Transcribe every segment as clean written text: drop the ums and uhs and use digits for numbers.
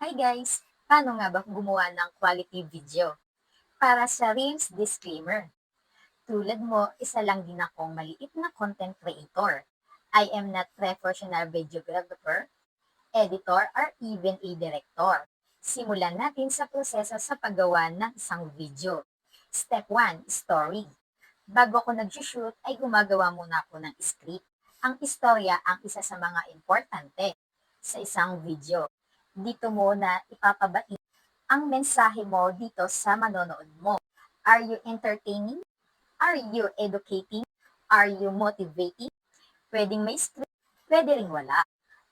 Hi guys! Paano nga ba gumawa ng quality video? Para sa Reels disclaimer, tulad mo, isa lang din akong maliit na content creator. I am not professional videographer, editor, or even a director. Simulan natin sa proseso sa paggawa ng isang video. Step 1, story. Bago ako nag-shoot ay gumagawa muna ako ng script. Ang istorya ang isa sa mga importante sa isang video. Dito mo na ipapabait ang mensahe mo dito sa manonood mo. Are you entertaining? Are you educating? Are you motivating? Pwedeng may script, pwede ring wala.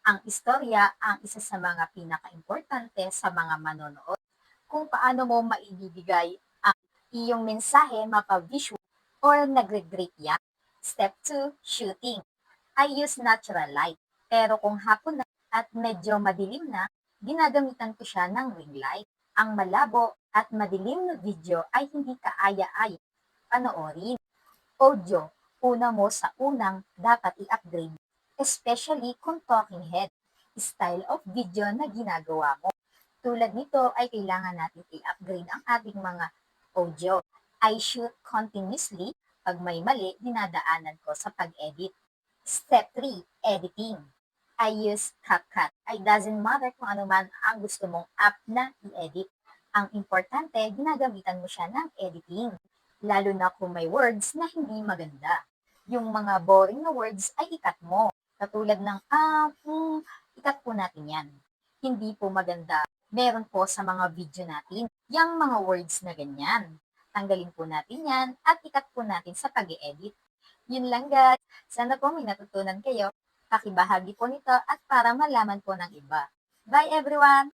Ang istorya ang isa sa mga pinaka-importante sa mga manonood. Kung paano mo maibibigay ang iyong mensahe mapa-visual or nagre-great yan. Step 2, shooting. I use natural light. Pero kung hapon na at medyo madilim na, ginagamitan ko siya ng ring light. Ang malabo at madilim na video ay hindi kaaya-aya panoorin. Audio, una mo sa unang dapat i-upgrade, especially kung talking head, style of video na ginagawa mo. Tulad nito ay kailangan natin i-upgrade ang ating mga audio. I shoot continuously. Pag may mali, dinadaanan ko sa pag-edit. Step 3, editing. I use CapCut. It doesn't matter kung ano man ang gusto mong app na i-edit. Ang importante, ginagamitan mo siya ng editing. Lalo na kung may words na hindi maganda. Yung mga boring na words ay ikat mo. Katulad ng ikat po natin yan. Hindi po maganda. Meron po sa mga video natin, yung mga words na ganyan. Tanggalin po natin yan at ikat po natin sa pag-edit. Yun lang guys. Sana po may natutunan kayo. Pakibahagi po nito at para malaman po ng iba. Bye everyone!